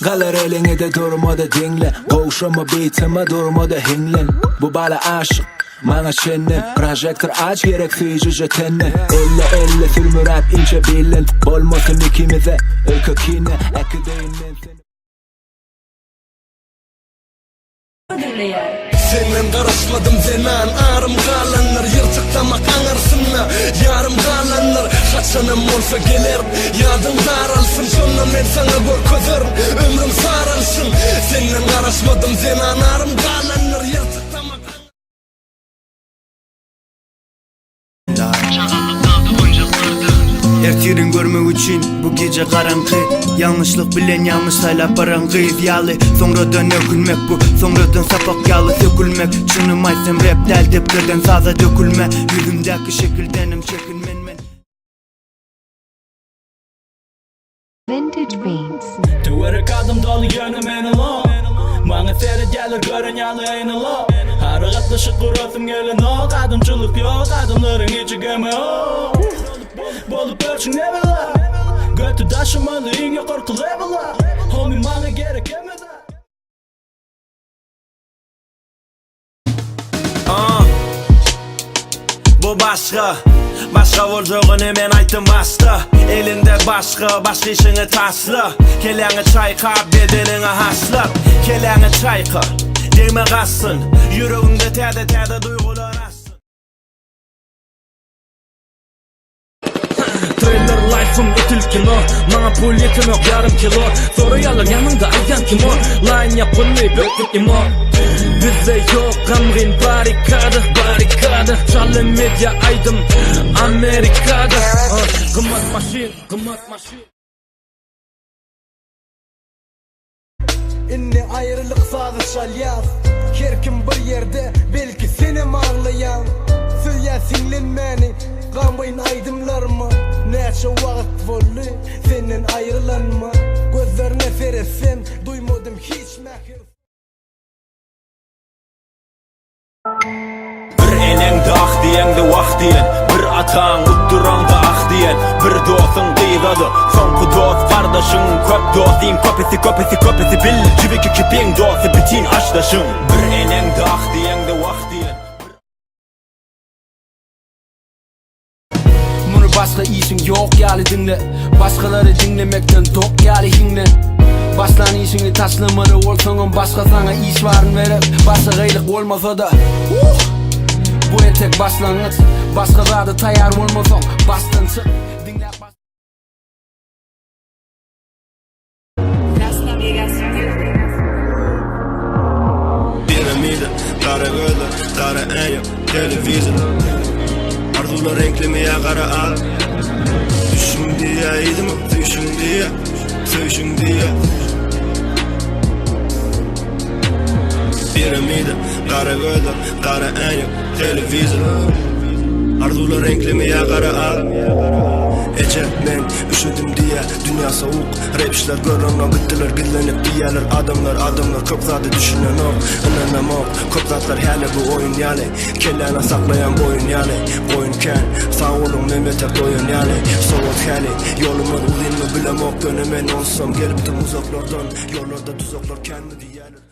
Galar eline de durma da dinle. Kovuşama bitime durma da hinglen. Bu bala aşık Mana şenne projektör aç gerek fiyucu tenne. Elle filmi rap ince bilin. Bolmasın ikimize ökakine ekideyin men seni. Senden karışmadım zenan arım kalanlar yırtık damak anırsınla yarım kalanlar saçanım olsa gelir yadım daralsın sonra men sana gör közürüm ömrüm sarılsın senden karışmadım zenan arım kalanlar yırtık damak Ertirin görmek için bu gece karanlık. Yanlışlık bilen yanlış saylap barangı yalı. Sonradan ökülmek bu, sonradan sapak yalı sökülmek. Şunu aysam rap del deplerden saza dökülme. Yüzümdeki şekildenim çekinmen men. Vintage Beats. Tüveri kadım dolu yönüm enelo. Bana seyret gelir gören yalı enelo. Harıqatlı şıkkırasım gelin o. Kadımçılık yok adımların içi gemi o. Bolup ölçün evela. Götü taşımalı inge korkulu evela. Homie bana gerek emede. Bu başka olacağını hemen aytım başta. Elinde başka işini tasla. Keleni çayka bedenini hasla. Keleni çayka deme kassın. Yüreğinde tede duygular assın. Trailer life'ım etil kino. Mana pul yetim yok yarım kilo. Soruyorlar yanında ayyan kim o. Line yapın ne büyük imo. Bizde yok gamrin barikada. Çalı medya aydım Amerika'da. Gımmat maşin. İnni ayrılık sazı şalyaz Kerkim bir yerde belki seni ağlayan Söyle sinlenmeni Gambayın aydımlarıma Neçe vakit vollu Senin ayrılanma Gözlerine seresem Duymadım hiç mehir. Bir elengde ah diyen de vah diyen. Bir atağın utturan da ah diyen. Bir dostun kıydadı sonku dost kardeşin. Köp dostin köpesi bil. Cibiki kipin dostu bitin aştaşın. Bir elengde ah diyen de vah diyen. Bunu başka işin yok yali dinle. Başkaları dinlemekten tok yali hinle. Başlan işini taşlamalı olsanın başka sana iş varın verip başka gaylık olmasa da bu etek başlangıç. Başkaları da tayar olmasan baştan çık. Dinle bas. Piramide, kara gözler, kara en yok, televizyon. Arzular renklemeye kara al. Düşün diye idim, düşün diye. Piramide, kara gözler, kara en yok, televizyon. Arzular renklemeye kara al. Ece men üşüdüm diye dünya soğuk. Rapçiler görünen gittiler gidlenip diyeler. Adamlar köp zatı düşünen ok. Inanam ok, köp zatlar hele bu oyun yani. Kellene saklayan boyun yani. Boyunken sağ olun Mehmet'e koyun yani. Soğuk hali yolumun uzun mu bilem ok. Dönemen olsam gelip de uzaklardan. Yollarda tuzaklar kendi diyeler.